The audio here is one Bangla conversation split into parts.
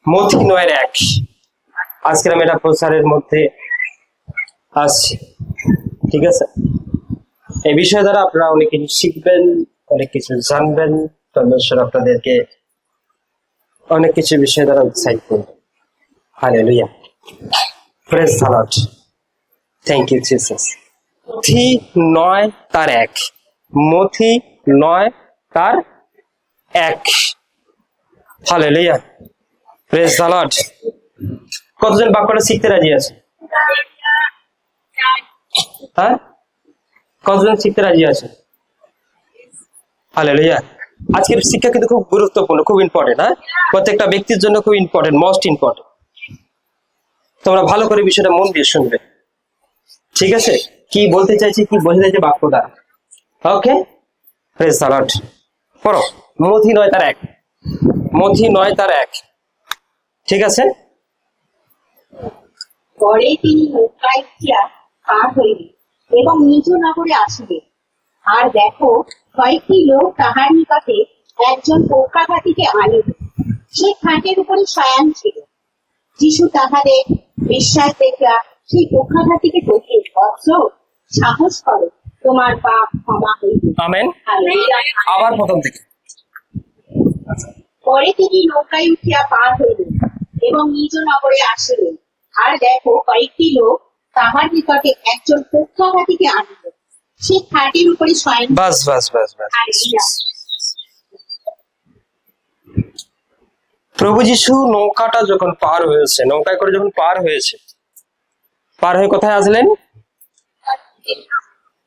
মথি ৯-১। আজকের আমি এটা প্রচারের মধ্যে আসছি, ঠিক আছে? এই বিষয় দ্বারা আপনারা অনেক কিছু শিখবেন, অনেক কিছু জানবেন। পরমেশ্বর আপনাদেরকে অনেক কিছু বিষয় দ্বারা উৎসাহিত করবে। Hallelujah, praise the Lord, thank you Jesus. মথি ৯-১, মথি ৯-১। Hallelujah, praise the lord. কতজন বাক্যটা শিখতে রাজি আছে? হ্যাঁ, কতজন শিখতে রাজি আছে? হালেলুয়া। আজকের শিক্ষা কিন্তু খুব গুরুত্বপূর্ণ, খুব ইম্পর্টেন্ট। হ্যাঁ, প্রত্যেকটা ব্যক্তির জন্য খুব ইম্পর্টেন্ট, মোস্ট ইম্পর্টেন্ট। তোমরা ভালো করে বিষয়টা মন দিয়ে শুনবে, ঠিক আছে? কি বলতে চাইছি, কি বোঝাতে চাইছে বাক্যটা। ওকে, প্রেজ দ্য লর্ড। পড়ো মথি ৯-১, মথি ৯-১, ঠিক আছে? পরে তিনি নৌকায় উঠিয়া পার হইলেন এবং নিজ নগরে আসিলেন। আর দেখো, কয়েকটি লোক তাহার নিকটে একজন পক্ষাঘাতীকে আনিল। সে খাটের উপরে শয়ান ছিল। যিশু তাহাদের বিশ্বাস দেখিয়া সেই পক্ষাঘাতীকে কহিলেন, বৎস, সাহস করো, তোমার পাপ ক্ষমা হইবে। আমেন। হালেলুয়া। আবার প্রথম থেকে। পরে তিনি নৌকায় উঠিয়া পার হইলেন এবং নিজ নগরে আসিলেন। আর দেখো, কয়েকটি লোক তাহার নিকটে একজন পক্ষাঘাতীকে আনিল। সে খাটের উপরে শয়ন। বাস বাস বাস বাস। হালেলুয়া। প্রভু যিশু নৌকাটা যখন পার হয়েছে, নৌকায় করে যখন পার হয়েছে, পার হয়ে কোথায় আসলেন?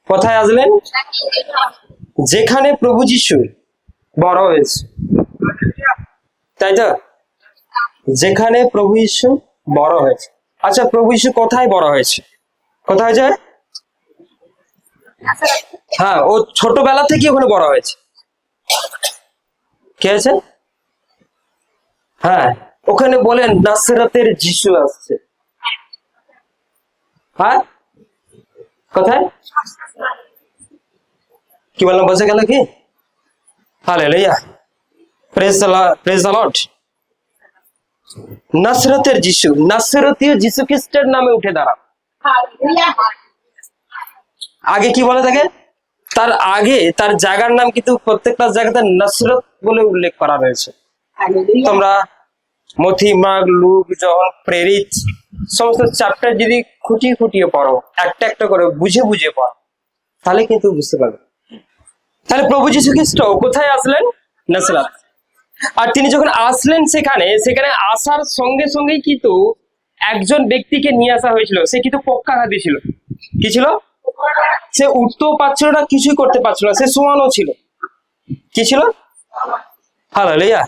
কোথায় আসলেন? যেখানে প্রভু যিশু বড় হয়েছে, তাই তো? যেখানে প্রভু যিশু বড় হয়েছে। আচ্ছা, প্রভু যিশু কোথায় বড় হয়েছে? কোথায় যায়? হ্যাঁ, ও ছোটবেলা থেকে ওখানে বড় হয়েছে। কে আছে? হ্যাঁ, ওখানে বলেন নাসরাতের যিশু আসছে। হ্যাঁ, কোথায়? কি বললাম, বসে গেল কি? Hallelujah, praise the Lord. নাসরাতের যিশু, নাসরাতীয় যিশু খ্রিস্টের নামে উঠে দাঁড়া। হালেলুয়া। আগে কি বলে থাকে? তার আগে তার জায়গার নাম কিন্তু প্রত্যেকটা জায়গাতে নাসরত বলে উল্লেখ করা রয়েছে। হালেলুয়া। তোমরা মথি, মার্ক, লুক, জন, প্রেরিত সমস্ত চ্যাপ্টার যদি খুঁটিয়ে খুঁটিয়ে পড়ো, একটা একটা করে বুঝে বুঝে পড়ো, তাহলে কিন্তু বুঝতে পারবে। তাহলে প্রভু যীশু খ্রিস্ট কোথায় আসলেন? নাসরাত। আর তিনি যখন আসলেন সেখানে আসার সঙ্গে সঙ্গেই কিন্তু একজন ব্যক্তিকে নিয়ে আসা হয়েছিল। সে কিন্তু পক্ষাঘাতী ছিল। কি ছিল? সে উঠতেও পারছিল না, কিছুই করতে পারছিল না, সে শোয়ানো ছিল। কি ছিল? হালেলুয়া।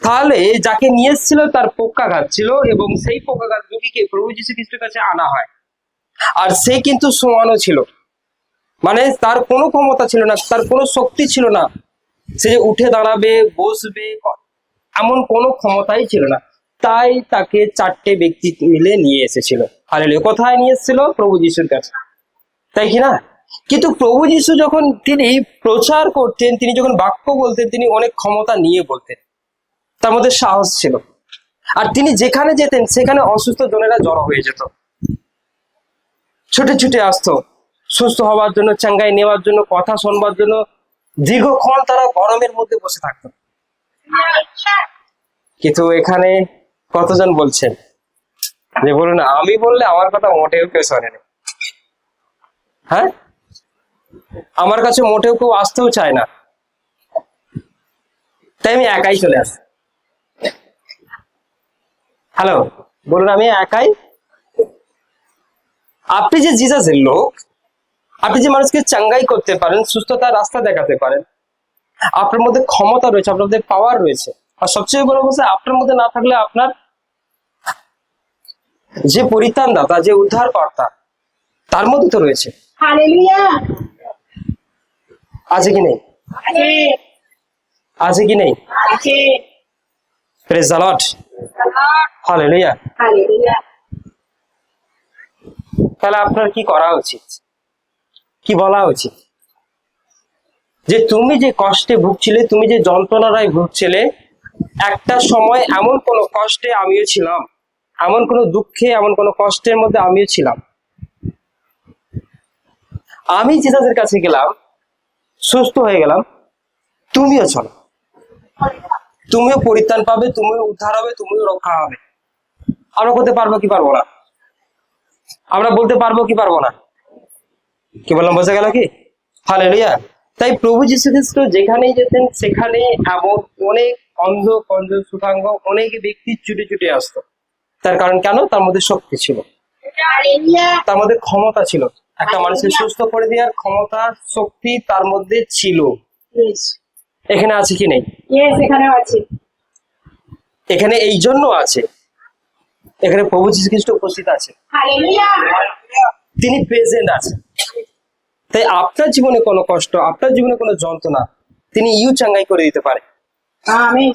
তাহলে যাকে নিয়ে এসেছিল তার পক্ষাঘাত ছিল, এবং সেই পক্ষাঘাত রোগীকে প্রভু যীশু খ্রিস্টের কাছে আনা হয়। আর সে কিন্তু শোয়ানো ছিল, মানে তার কোনো ক্ষমতা ছিল না, তার কোনো শক্তি ছিল না। সে যে উঠে দাঁড়াবে, বসবে, এমন কোনো ক্ষমতাই ছিল না। তাই তাকে 4টে ব্যক্তি মিলে নিয়ে এসেছিল। হালেলুয়া। কোথায় নিয়ে এসেছিল? প্রভু যীশুর কাছে, তাই কি না? কিন্তু প্রভু যীশু যখন তিনি প্রচার করতেন, তিনি যখন বাক্য বলতেন, তিনি অনেক ক্ষমতা নিয়ে বলতেন, তার মধ্যে সাহস ছিল। আর তিনি যেখানে যেতেন সেখানে অসুস্থ জনেরা জড়ো হয়ে যেত, ছুটে ছুটে আসতো সুস্থ হওয়ার জন্য, চাঙ্গাই নেওয়ার জন্য, কথা শোনবার জন্য। দীর্ঘক্ষণ তারা গরমের মধ্যে বসে থাকতো। কিন্তু এখানে কতজন বলছেন যে, বলুন, আমি বললে আমার কথা মোটেও কেউ শোনে না। হ্যাঁ, আমার কাছে মোটেও কেউ আসতেও চায় না, তাই আমি একাই চলে আসি। হ্যালো, বলুন, আমি একাই। আপনি যে জিসাসের লোক, আপনি যে মানুষকে চাঙ্গাই করতে পারেন, সুস্থতার রাস্তা দেখাতে পারেন, আপনার মধ্যে ক্ষমতা রয়েছে, আপনার মধ্যে পাওয়ার রয়েছে। আর সবচেয়ে বড় কথা, আপনার মধ্যে না থাকলে আপনার যে পরিত্রাণদাতা, যে উদ্ধারকর্তা, তার মধ্যে তো রয়েছে। হালেলুয়া। আছে কি নেই? আছে। আছে কি নেই? আছে। Praise the Lord. Hallelujah. Hallelujah. তাহলে আপনার কি করা উচিত, কি বলা উচিত? যে তুমি যে কষ্টে ভুগছিলে, তুমি যে যন্ত্রণায় ভুগছিলে, একটা সময় এমন কোনো কষ্টে আমিও ছিলাম, এমন কোনো দুঃখে, এমন কোনো কষ্টের মধ্যে আমিও ছিলাম। আমি জিসাসের কাছে গেলাম, সুস্থ হয়ে গেলাম, তুমিও চলো, তুমিও পরিত্রাণ পাবে, তুমিও উদ্ধার হবে, তুমিও রক্ষা হবে। আমরা করতে পারবো কি পারবো না? আমরা বলতে পারবো কি পারবো না? কি বললাম, বোঝা গেল কি? হালেলুয়া। তাই প্রভু যীশু খ্রিস্ট যেখানেই যেতেন সেখানে এমন অনেক অন্ধ কঞ্জ সুঠাঙ্গ অনেক ব্যক্তি ছুটে ছুটে আসতো। তার কারণ কেন? তার মধ্যে শক্তি ছিল, তার মধ্যে ক্ষমতা ছিল। একটা মানুষকে সুস্থ করে দেওয়ার ক্ষমতা, শক্তি তার মধ্যে ছিল। এখানে আছে কি নেই? এখানেও আছে। এখানে এই জন্য আছে, এখানে প্রভু যীশু খ্রিস্ট উপস্থিত আছে, হালেলুয়া। তিনি প্রেজেন্ট আছে। তাই আপনার জীবনে কোনো কষ্ট, আপনার জীবনে কোনো যন্ত্রণা, তিনি চাঙ্গাই করে দিতে পারে, আমেন।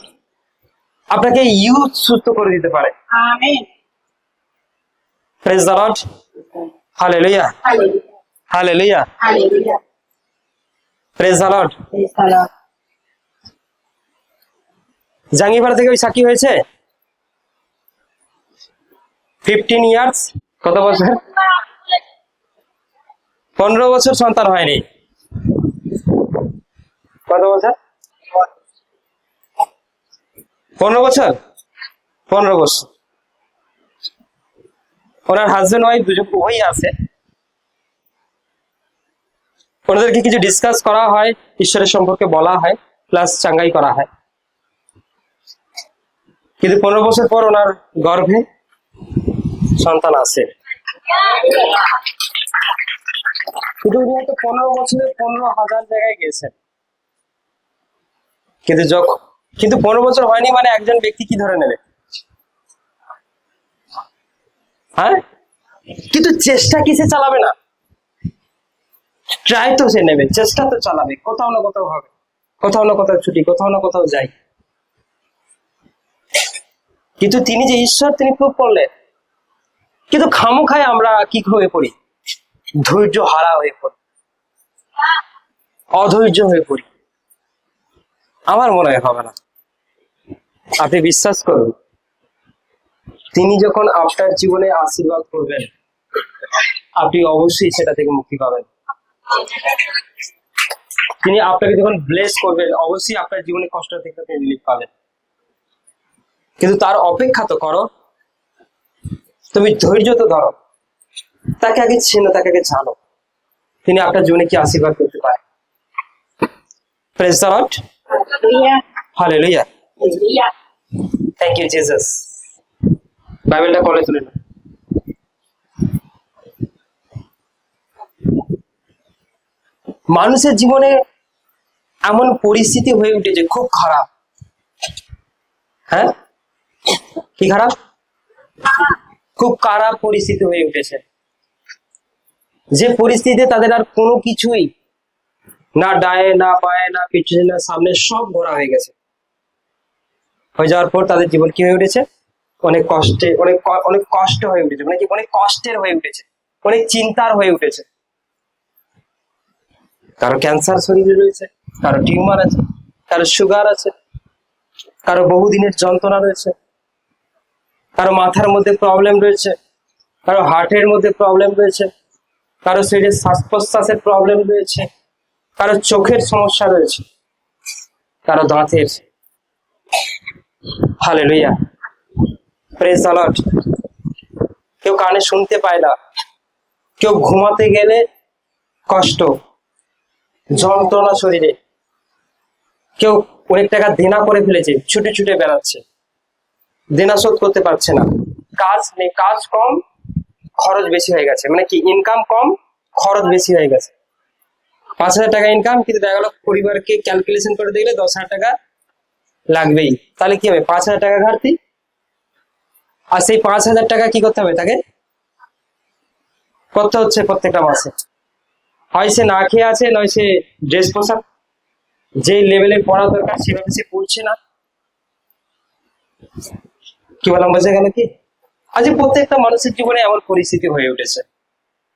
আপনাকে সুস্থ করে দিতে পারে। Amen. Praise the Lord. Hallelujah, hallelujah. Hallelujah, hallelujah. Praise the lord. Praise the lord. Jangipara থেকে ওই সাক্ষী হয়েছে 15 ইয়ার্স, কত বছর? 15 বছর সন্তান হয়নি। কত বছর? 15 বছর। 15 বছর। ওনার হাজবেন্ড ওয়াইফ দুজন উভয়ই আছে। ওনাদেরকে কিছু ডিসকাস করা হয়, ঈশ্বরের সম্পর্কে বলা হয়, প্লাস চাঙ্গাই করা হয়। কিন্তু 15 বছর পর ওনার গর্ভে সন্তান আছে। কিন্তু উনি হয়তো 15 বছরে 15,000 জায়গায় গেছেন, কিন্তু 15 বছর হয়নি মানে একজন ব্যক্তি কি ধরে নেবে? হ্যাঁ, কিন্তু চেষ্টা কিসে চালাবে না? ট্রাই তো সে নেবে, চেষ্টা তো চালাবে, কোথাও না কোথাও হবে, কোথাও না কোথাও ছুটি, কোথাও না কোথাও যাই। কিন্তু তিনি যে ঈশ্বর, তিনি প্রুভ করলেন। কিন্তু খামোখায় আমরা কি হয়ে পড়ি? ধৈর্য হারা হয়ে পড়ি, অধৈর্য হয়ে পড়ি। আমার মনে হয় হবে না। আপনি বিশ্বাস করুন, তিনি যখন আপনার জীবনে আশীর্বাদ করবেন, আপনি অবশ্যই সেটা থেকে মুক্তি পাবেন। তিনি আপনাকে যখন ব্লেস করবেন, অবশ্যই আপনার জীবনে কষ্ট থেকে আপনি রিলিফ পাবেন। কিন্তু তার অপেক্ষা তো করো, তুমি ধৈর্য তো ধরো, তাকে আগে চেনো, তাকে আগে জানো, তিনি আপনার জীবনে কি আশীর্বাদ করতে পারে। Praise the Lord. Hallelujah. Thank you Jesus. বাইবেলটা কোলে তুলে নাও। মানুষের জীবনে এমন পরিস্থিতি হয়ে উঠেছে খুব খারাপ। হ্যাঁ, কি খারাপ? খুব খারাপ পরিস্থিতি হয়ে উঠেছে, যে পরিস্থিতিতে তাদের আর কোনো কিছুই না ডায়ে না বায়ে না পিছনে না সামনে, সব ঘোরা হয়ে গেছে। হয়ে যাওয়ার পর তাদের জীবন কি হয়ে উঠেছে? অনেক কষ্টে, অনেক কষ্ট হয়ে উঠেছে, মানে কি অনেক কষ্টের হয়ে উঠেছে, অনেক চিন্তার হয়ে উঠেছে। কারো ক্যান্সার শরীরে রয়েছে, কারো টিউমার আছে, কারো সুগার আছে, কারো বহুদিনের যন্ত্রণা রয়েছে, কারো মাথার মধ্যে প্রবলেম রয়েছে, কারো হার্টের মধ্যে প্রবলেম রয়েছে, কারো শরীরে শ্বাস প্রশ্বাসের প্রবলেম রয়েছে, কারো চোখের সমস্যা রয়েছে, কারো দাঁতের। Hallelujah, praise the lord. কেউ কানে শুনতে পায় না, কেউ ঘুমাতে গেলে কষ্ট, যন্ত্রণা শরীরে, কেউ অনেক টাকা দেনা করে ফেলেছে, ছুটে ছুটে বেড়াচ্ছে, দেনা শোধ করতে পারছে না। কাজ নেই, কাজ কম, খরচ বেশি হয়ে গেছে, মানে কি ইনকাম কম, খরচ বেশি হয়ে গেছে। 5,000 টাকা ইনকাম, কিন্তু দেখা গেল পরিবারকে ক্যালকুলেশন করে দেখলে 10,000 টাকা লাগবেই। তাহলে কি হবে? 5,000 টাকা ঘাটতি। আর সেই 5,000 টাকা কি করতে হবে? তাকে করতে হচ্ছে প্রত্যেকটা মাসে। হয় সে না খেয়ে আছে, নয় সে ড্রেস পোশাক যে লেভেলে পড়া দরকার সেভাবে সে পড়ছে না। কি বললাম, বোঝা গেল কি? আজ প্রত্যেকটা মানুষের জীবনে এমন পরিস্থিতি হয়ে উঠেছে,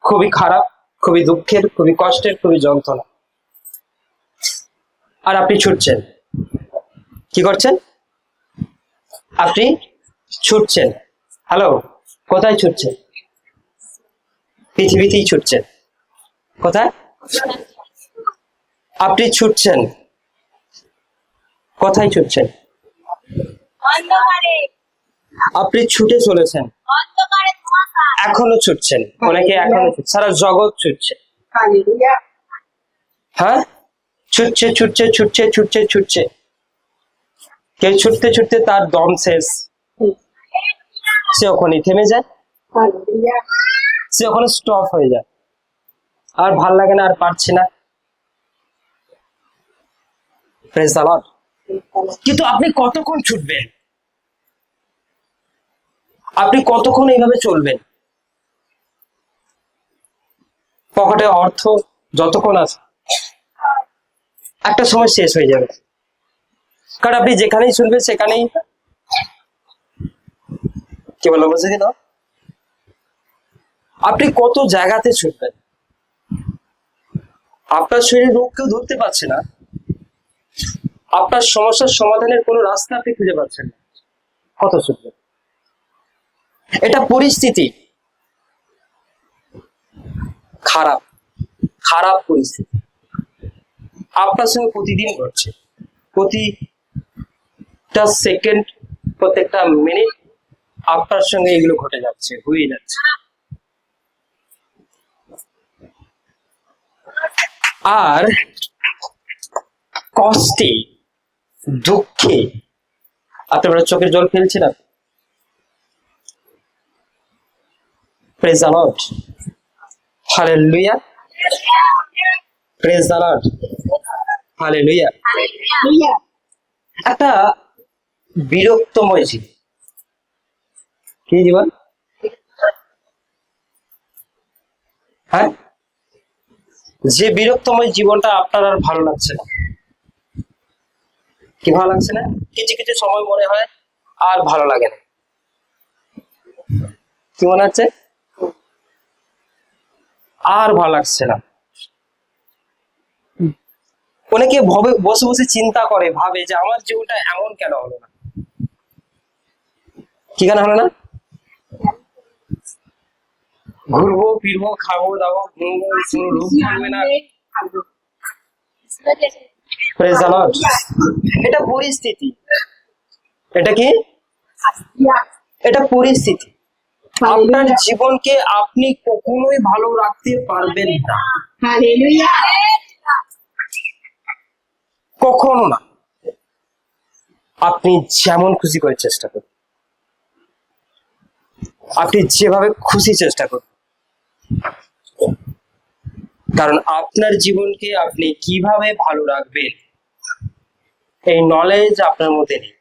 খুবই খারাপ, খুবই দুঃখের, খুবই কষ্টের, খুবই যন্ত্রণা। আর আপনি ছুটছেন, কি করছেন? আপনি ছুটছেন। হ্যালো, কোথায় ছুটছেন? পৃথিবীতেই ছুটছেন। কোথায়? আপনি ছুটছেন, কোথায় ছুটছেন? অন্ধকারে আপনি ছুটে চলেছেন, অন্ধকারে ধোঁয়াশা এখনো ছুটছেন, অনেকে এখনো ছুটছে, সারা জগৎ ছুটছে। হালেলুয়া। হ্যাঁ, ছুটছে ছুটছে ছুটছে ছুটছে ছুটছে। কেউ ছুটতে ছুটতে তার দম শেষ, সে ওখানেই থেমে যায়, হালেলুয়া। সে ওখানে স্টপ হয়ে যায়, আর ভাল লাগে না, আর পারছে না। Praise the Lord. কিন্তু আপনি কতক্ষণ ছুটবেন? আপনি কতক্ষণ এইভাবে চলবেন? পকেটে অর্থ যতক্ষণ আছে, একটা সময় শেষ হয়ে যাবে। কারণ আপনি যেখানেই শুনবেন সেখানেই কি বলবো, বুঝে গেল? আপনি কত জায়গাতে ছুটবেন? আপনার শরীরে রোগ কেউ ধরতে পারছে না, আপনার সমস্যার সমাধানের কোনো রাস্তা আপনি খুঁজে পাচ্ছেন না, কত ছুটবেন? এটা পরিস্থিতি খারাপ, খারাপ পরিস্থিতি আপনার সঙ্গে প্রতিদিন ঘটছে, প্রতিটা সেকেন্ড, প্রত্যেকটা মিনিট আপনার সঙ্গে এগুলো ঘটে যাচ্ছে, হয়ে যাচ্ছে। আর কষ্টে, দুঃখে আপনারা চোখের জল ফেলছেন না। Praise the Lord, hallelujah, praise the Lord, hallelujah. Hallelujah. একটা বিরক্তময় জীবন, কি জীবন? হ্যাঁ, যে বিরক্তময় জীবনটা আপনার আর ভালো লাগছে না। কি ভালো লাগছে না? কিছু কিছু সময় মনে হয় আর ভালো লাগে না। কি মনে হচ্ছে? আর ভালো লাগছে না। অনেকে ভবে বসে বসে চিন্তা করে, ভাবে যে আমার জীবনটা এমন কেন হলো না, কি কেন হলো না? ঘুরবো ফিরবো, খাবো দাবো, ঘুরবো, কোনো রোগ থাকবে না। Praise the Lord. এটা পরিস্থিতি। এটা কি? এটা পরিস্থিতি। আপনার জীবনকে আপনি কখনোই ভালো রাখতে পারবেন না, হালেলুয়া। কখনো না। আপনি যেমন খুশি করে চেষ্টা করুন, আপনি যেভাবে খুশি চেষ্টা করুন, কারণ আপনার জীবনকে আপনি কিভাবে ভালো রাখবেন এই নলেজ আপনার মধ্যে নেই।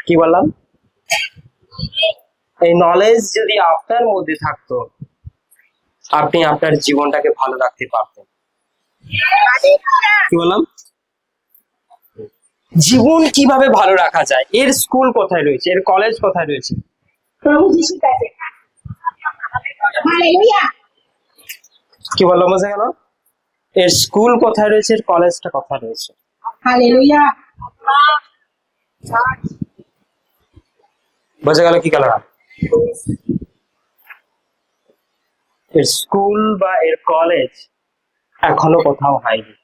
কি বললাম? এই নলেজ যদি আপনার মধ্যে থাকতো, আপনি আপনার জীবনটাকে ভালো রাখতে পারতেন। কি বললাম? জীবন কিভাবে ভালো রাখা যায়, এর স্কুল কোথায় রয়েছে, এর কলেজ কোথায় রয়েছে? প্রভু যিশুর কাছে। হালেলুয়া। কি বললাম, বোঝা গেল? এর স্কুল কোথায় রয়েছে, এর কলেজটা কোথায় রয়েছে? হালেলুয়া। বোঝা গেল কি গেল না? এর স্কুল বা এর কলেজ এখনো কোথাও হয়নি।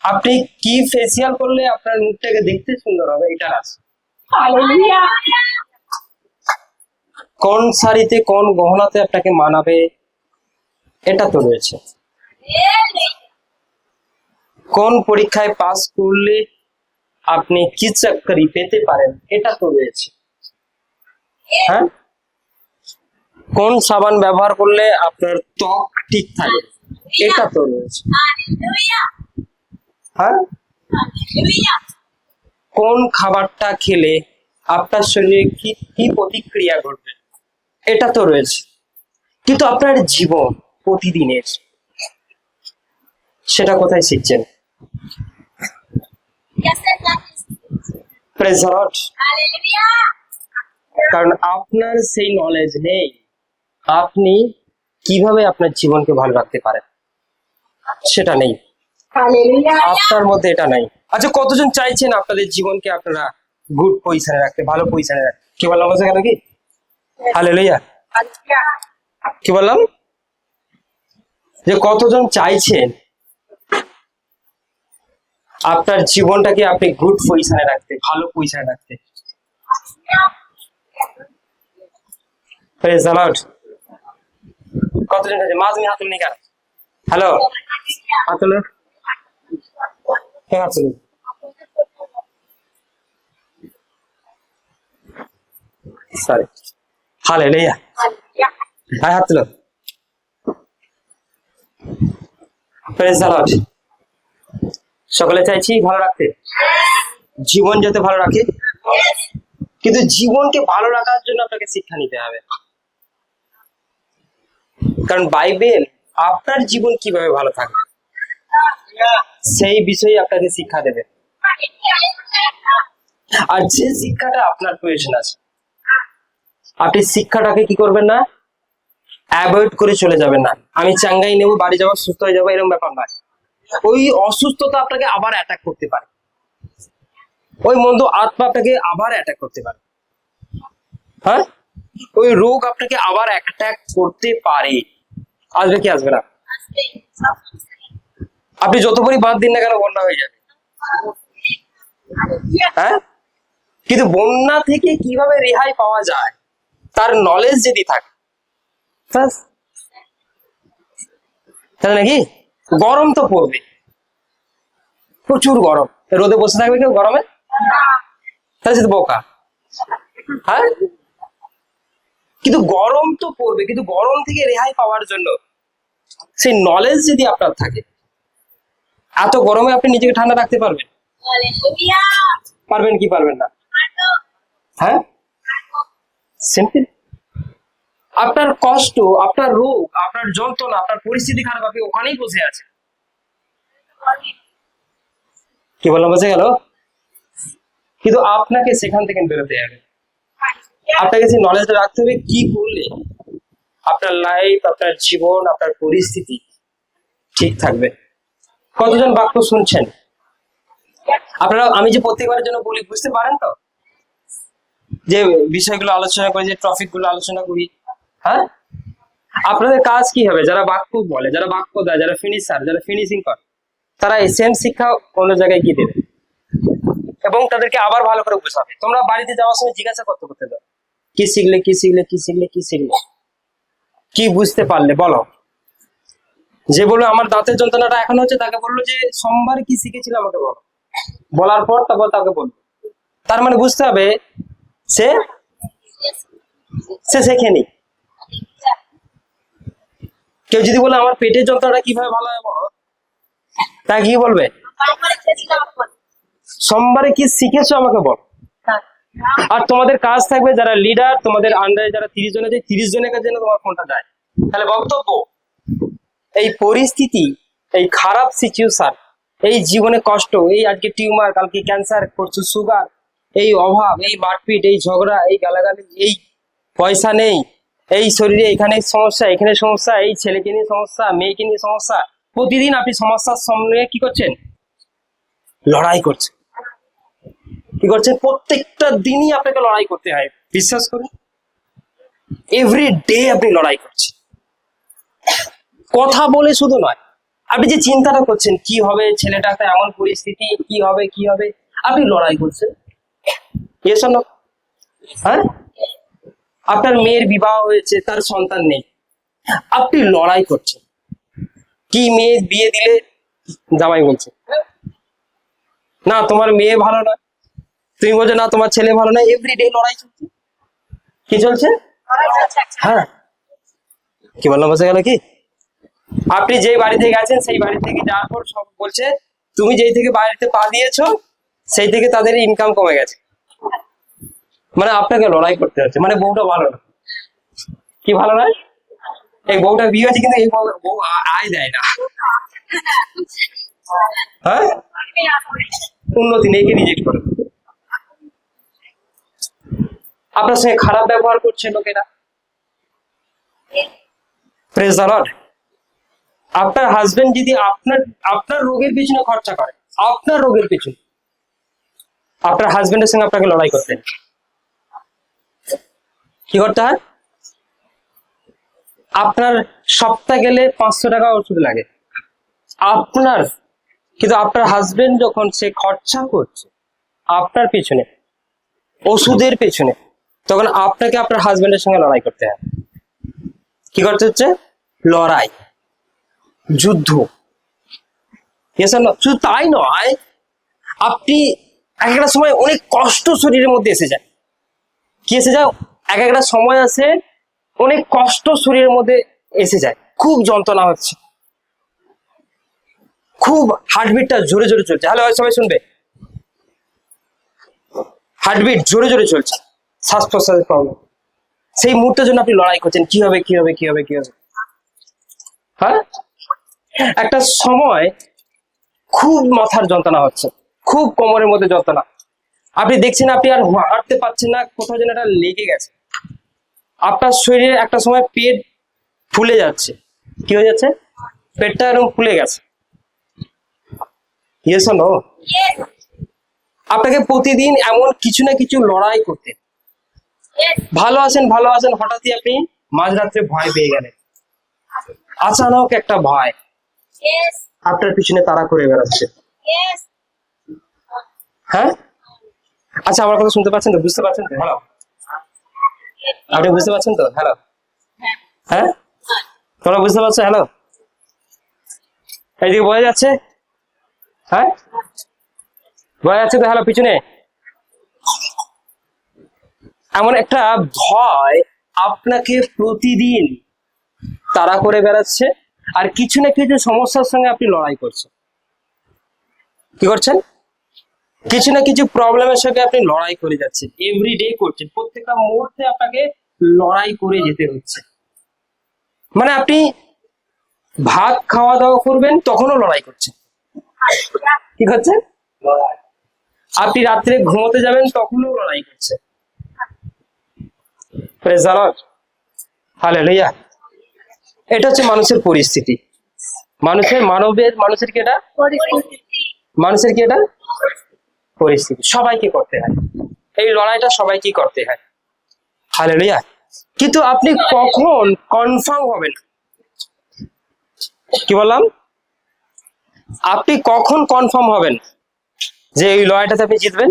আপনি কি ফেসিয়াল করলে আপনার মুখটাকে দেখতে সুন্দর হবে, এটা আছে। হালেলুয়া। কোন শাড়িতে কোন গহনাতে আপনাকে মানাবে, এটা তো রয়েছে। কোন পরীক্ষায় পাস করলে আপনি কি চাকরি পেতে পারেন, এটা তো রয়েছে। হ্যাঁ, কোন সাবান ব্যবহার করলে আপনার ত্বক ঠিক থাকে, এটা তো রয়েছে। হ্যাঁ, কোন খাবারটা খেলে আপনার শরীরে কি কি প্রতিক্রিয়া ঘটবে, এটা তো রয়েছে। কিন্তু আপনার জীবন প্রতিদিনের, সেটা কোথায় শিখছেন? Praise the Lord. কারণ আপনার সেই নলেজ নেই, আপনি কিভাবে আপনার জীবনকে ভালো রাখতে পারেন। সেটা নেই, হালেলুয়া। আপনার মধ্যে এটা নাই। আচ্ছা, কতজন চাইছেন আপনাদের জীবনকে আপনারা গুড পজিশনে রাখতে, ভালো পজিশনে রাখতে? কি বললাম বোঝা গেল কি? হালেলুয়া। কি বললাম? যে কতজন চাইছেন আপনার জীবনটাকে আপনি গুড পজিশনে রাখতে, ভালো পজিশনে রাখতে? Praise the lord. কতজন চাইছেন? মা তুমি হাত তুলনি কেন? হ্যালো, হাত তুলুন। কে হাত তুলুন? সরি। হালেলুয়া। ভাই হাত তুলো। Praise the lord. সকলে চাইছি ভালো রাখতে, জীবন যাতে ভালো রাখে। কিন্তু জীবনকে ভালো রাখার জন্য আপনাকে শিক্ষা নিতে হবে, কারণ বাইবেল আপনার জীবন কিভাবে ভালো থাকবে সেই বিষয়ে আপনাকে শিক্ষা দেবে। আর যে শিক্ষাটা আপনার প্রয়োজন আছে, আপনি শিক্ষাটাকে কি করবেন না, অ্যাভয়েড করে চলে যাবেন না। আমি চাঙ্গাই নেবো, বাড়ি যাবো, সুস্থ হয়ে যাবো, এরকম ব্যাপার নয়। ওই অসুস্থতা আপনাকে আবার অ্যাটাক করতে পারে, ওই মন্দ আত্মা আপনাকে আবার অ্যাটাক করতে পারে। হ্যাঁ, ওই রোগ আপনাকে আবার অ্যাটাক করতে পারে। আসবে কি আসবে না? আপনি যতবারই বাদ দিন না কেন বন্যা হয়ে যাবে। হ্যাঁ, কিন্তু বন্যা থেকে কিভাবে রেহাই পাওয়া যায় তার নলেজ যদি থাকে, ব্যাস। তাই নাকি? গরম তো পড়বে, প্রচুর গরম, রোদে বসে থাকবে কেউ গরমে? তাহলে সে তো বোকা। হ্যাঁ, কিন্তু গরম তো পড়বে, কিন্তু গরম থেকে রেহাই পাওয়ার জন্য সেই নলেজ যদি আপনার থাকে, এত গরমে আপনি নিজেকে ঠান্ডা রাখতে পারবেন? পারবেন কি পারবেন না? হ্যাঁ, সিম্পল। আপনার কষ্ট, আপনার রোগ, আপনার যন্ত্রণা, আপনার পরিস্থিতি খারাপ, আপনি ওখানেই বসে আছেন। কি বললাম, বসে গেল? কিন্তু আপনাকে সেখান থেকে বেরোতে হবে। আপনাকে সেই নলেজটা রাখতে হবে কি করলে আপনার লাইফ, আপনার জীবন, আপনার পরিস্থিতি ঠিক থাকবে। কতজন বাক্য শুনছেন আপনারা? আমি যে প্রত্যেকবারের জন্য বলি, বুঝতে পারেন তো যে বিষয়গুলো আলোচনা করি, যে টপিক গুলো আলোচনা করি? হ্যাঁ, আপনাদের কাজ কি হবে? যারা বাক্য বলে, যারা বাক্য দেয়, যারা ফিনিশার, যারা ফিনিশিং করে, তারা এই সেম শিক্ষা অন্য জায়গায় গিয়ে দেবে এবং তাদেরকে আবার ভালো করে বোঝাবে। তোমরা বাড়িতে যাওয়ার সময় জিজ্ঞাসা করতে করতে দাও, কি শিখলে, কি শিখলে, কি শিখলে, কি শিখলে, কি বুঝতে পারলে বলো। যে বললো আমার দাঁতের যন্ত্রণাটা এখন হচ্ছে, তাকে বললো যে সোমবার কি শিখেছিল আমাকে বলো। বলার পর তারপর তাকে বলবো। তার মানে বুঝতে হবে সে সে শেখেনি। কেউ যদি বলে আমার পেটের যন্ত্রণাটা কিভাবে ভালো হয় বলো, তা কি বলবে? সোমবারে কি শিখেছো আমাকে বল। আর তোমাদের কাজ থাকবে, যারা লিডার, তোমাদের আন্ডারে যারা 30 জন আছে, 30 জনের কাছে যেন তোমার ফোনটা যায়। তাহলে বক্তব্য, এই পরিস্থিতি, এই খারাপ সিচুয়েশন, এই জীবনে কষ্ট, এই আজকে টিউমার, কালকে ক্যান্সার, করছো সুগার, এই অভাব, এই মারপিট, এই ঝগড়া, এই গালাগালি, এই পয়সা নেই, এই শরীরে এখানে সমস্যা, এখানে সমস্যা, এই ছেলেকে নিয়ে সমস্যা, মেয়েকে নিয়ে সমস্যা, প্রতিদিন আপনি সমস্যার সামনে কি করছেন? লড়াই করছেন। কি করছেন? প্রত্যেকটা দিনই আপনাকে লড়াই করতে হয়। বিশ্বাস করুন, এভরি ডে আপনি লড়াই করছেন। কথা বলে শুধু নয়, আপনি যে চিন্তাটা করছেন কি হবে, ছেলেটা একটা এমন পরিস্থিতি, কি হবে কি হবে, আপনি লড়াই করছেন। এসব না, হ্যাঁ, আপনার মেয়ের বিবাহ হয়েছে, তার সন্তান নেই, আপনি লড়াই করছেন। কি মেয়ে বিয়ে দিলে জামাই বলছে না তোমার মেয়ে ভালো না, তুমি বলছো না তোমার ছেলে ভালো না, এভরিডে লড়াই চলছে। কি চলছে? হ্যাঁ, কি বললাম, বোঝা গেল কি? আপনি যেই বাড়ি থেকে গেছেন, সেই বাড়ি থেকে যাওয়ার পর সব বলছে তুমি যেই থেকে বাড়িতে পা দিয়েছো সেই থেকে তাদের ইনকাম কমে গেছে। মানে আপনাকে লড়াই করতে হচ্ছে। মানে বউটা ভালো না, কি ভালো নয়, এই বউটা বিয়ে হয়েছে কিন্তু এই বউ আয় দেয় না। হ্যাঁ, উন্নতি নেই, রিজেক্ট করে আপনার সঙ্গে খারাপ ব্যবহার করছে লোকেরা। Praise the lord. আপনার হাজবেন্ড যদি আপনার আপনার রোগের পিছনে খরচা করে, আপনার রোগের পিছনে, আপনার হাজবেন্ডের সঙ্গে আপনাকে লড়াই করতে হয়। কি করতে হয়? আপনার সপ্তাহ গেলে 500 টাকা ওষুধ লাগে আপনার, কিন্তু আপনার হাজবেন্ড যখন সে খরচা করছে আপনার পিছনে, ওষুধের পেছনে, তখন আপনাকে আপনার হাজবেন্ডের সঙ্গে লড়াই করতে হয়। কি করতে হচ্ছে? লড়াই, যুদ্ধ। Yes or no? শুধু তাই নয়, আপনি এক একটা সময় অনেক কষ্ট শরীরের মধ্যে এসে যায়। কি এসে যায়? এক একটা সময় আছে অনেক কষ্ট শরীরের মধ্যে এসে যায়, খুব যন্ত্রণা হচ্ছে, খুব হার্টবিটটা জোরে জোরে চলছে। হ্যালো, সবাই শুনবে? হার্টবিট জোরে জোরে চলছে, শ্বাস প্রশ্বাসের প্রবলেম। সেই মুহূর্তের জন্য আপনি লড়াই করছেন, কি হবে কি হবে কি হবে কি হবে। হ্যাঁ, একটা সময় খুব মাথার যন্ত্রণা হচ্ছে, খুব কোমরের মধ্যে যন্ত্রণা, আপনি দেখছেন আপনি আর হাঁটতে পারছেন না, কোথাও যেন একটা লেগে গেছে। আপনার শরীরে একটা সময় পেট ফুলে যাচ্ছে। কি হয়ে যাচ্ছে? পেটটা এরকম ফুলে গেছে। Yes or no? আপনাকে প্রতিদিন এমন কিছু না কিছু লড়াই করতে, ভালো আছেন হঠাৎই আপনি মাঝরাত্রে ভয় পেয়ে গেলেন, আচানক একটা ভয় আপনার পিছনে তাড়া করে বেড়াচ্ছে। হ্যাঁ, আচ্ছা, আমার কথা শুনতে পাচ্ছেন তো, বুঝতে পারছেন তো? হ্যালো, আপনি বুঝতে পারছেন তো? হ্যালো, হ্যাঁ, তোমরা বুঝতে পারছো? হ্যালো, এইদিকে বোঝা যাচ্ছে? হ্যাঁ, বোঝা যাচ্ছে তো? হ্যালো, পিছনে এমন একটা ভয় আপনাকে প্রতিদিন তাড়া করে বেড়াচ্ছে, আর কিছু না কিছু সমস্যার সঙ্গে আপনি লড়াই করছেন। কি করছেন? কিছু না কিছু প্রবলেমের সঙ্গে আপনি লড়াই করে যাচ্ছেন, এভরিডে করছেন, প্রত্যেকটা মুহূর্তে আপনাকে লড়াই করে যেতে হচ্ছে। মানে আপনি ভাত খাওয়া দাওয়া করবেন তখনও লড়াই করছেন। কি করছেন? আপনি রাত্রে ঘুমোতে যাবেন তখনও লড়াই করছেন। Praise the Lord, hallelujah. এটা হচ্ছে মানুষের পরিস্থিতি, মানুষের কি এটা? মানুষের কি এটা? পরিস্থিতি। সবাইকে করতে হয় এই লড়াইটা, সবাইকে করতে হয়। হালেলুয়া। কিন্তু আপনি কখন কনফার্ম হবেন? কি বললাম? আপনি কখন কনফার্ম হবেন যে এই লড়াইটাতে আপনি জিতবেন?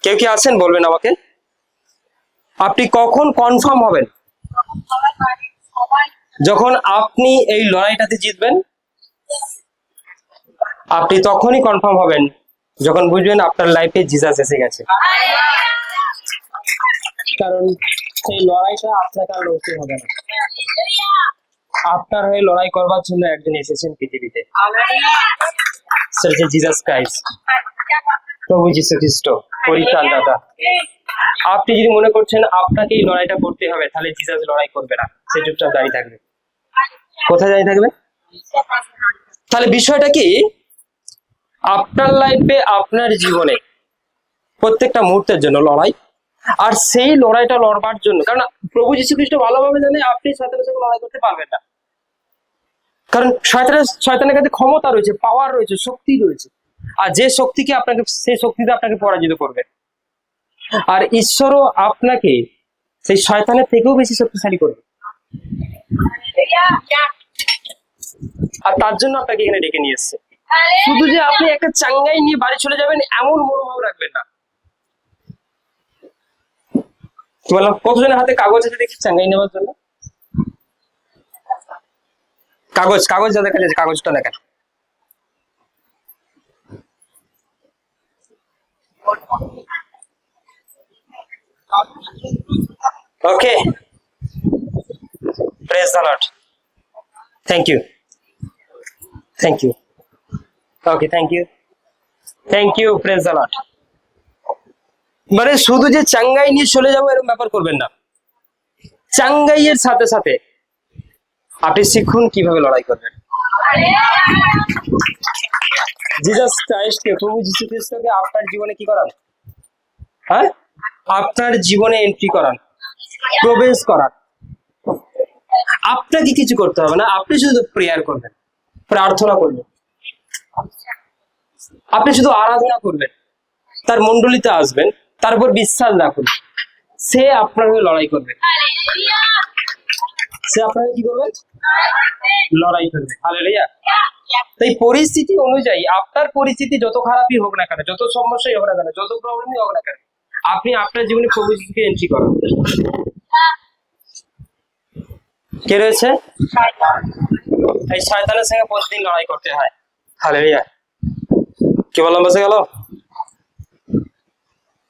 কেউ কি আছেন, বলবেন আমাকে? আপনি কখন কনফার্ম হবেন? যখন আপনি এই লড়াইটাতে জিতবেন। আপনি তখনই কনফার্ম হবেন যখন বুঝবেন আপনার লাইফে জিসাস এসে গেছে। কারণ সেই লড়াইটা আপনাকে আর লড়তে হবে না, আপনার হয়ে লড়াই করবার জন্য একজন এসেছেন পৃথিবীতে, সেটা হচ্ছে জিসাস ক্রাইস্ট, প্রভু যীশু খ্রিস্ট, পরিত্রাণদাতা। আপনি যদি মনে করছেন আপনাকে এই লড়াইটা করতে হবে, তাহলে জিসাস লড়াই করবে না, সে চুপচাপ দাঁড়িয়ে থাকবে। কোথায় দাঁড়িয়ে থাকবে? তাহলে বিষয়টা কি, আপনার লাইফে, আপনার জীবনে প্রত্যেকটা মুহূর্তের জন্য লড়াই, আর সেই লড়াইটা লড়বার জন্য, কারণ প্রভু যীশু খ্রিস্ট ভালোভাবে জানে আপনি শয়তানের সঙ্গে লড়াই করতে পারবেন না। কারণ শয়তানের কাছে ক্ষমতা রয়েছে, পাওয়ার রয়েছে, শক্তি রয়েছে, আর যে শক্তিকে আপনাকে, সেই শক্তিতে আপনাকে পরাজিত করবে। আর ঈশ্বরও আপনাকে সেই শয়তানের থেকেও বেশি শক্তিশালী করবে। আর তার জন্য আপনাকে এখানে ডেকে নিয়ে এসছে। শুধু যে আপনি একটা চাঙ্গাই নিয়ে বাড়ি চলে যাবেন এমন মনোভাব রাখবেন না। কি বললাম? কতজনের হাতে কাগজ আছে দেখি চাঙ্গাই নেওয়ার জন্য? কাগজ যা দেখা যাচ্ছে, কাগজটা দেখেন। Okay, praise the Lord. Thank you, thank you. Okay, thank you, praise the Lord. মানে শুধু যে চাঙ্গাই নিয়ে চলে যাবো এরকম ব্যাপার করবেন না। চাঙ্গাইয়ের সাথে সাথে আপনি শিখুন কিভাবে লড়াই করবেন। জিসাস ক্রাইস্টকে, প্রভু যীশু খ্রিস্টকে আপনার জীবনে কি করান? হ্যাঁ, আপনার জীবনে এন্ট্রি করান, প্রবেশ করান। আপনাকে কিছু করতে হবে না, আপনি শুধু প্রেয়ার করবেন, প্রার্থনা করবেন, আপনি শুধু আরাধনা করবেন, তার মণ্ডলীতে আসবেন, তারপর বিশ্বাস রাখুন সে আপনার হয়ে লড়াই করবে, সে আপনাকে কি করবে, লড়াই করবে। হালেলুয়া। তাই পরিস্থিতি অনুযায়ী আপনার পরিস্থিতি যত খারাপই হোক না কেন, যত সমস্যাই হোক না কেন, যত প্রবলেমই হোক না কেন, আপনি আপনার জীবনে প্রভু যিশুকে এন্ট্রি করেন। কে রয়েছে? এই শয়তানের সঙ্গে প্রতিদিন লড়াই করতে হয়। হালেলুয়া। কি বললাম, বসে গেল?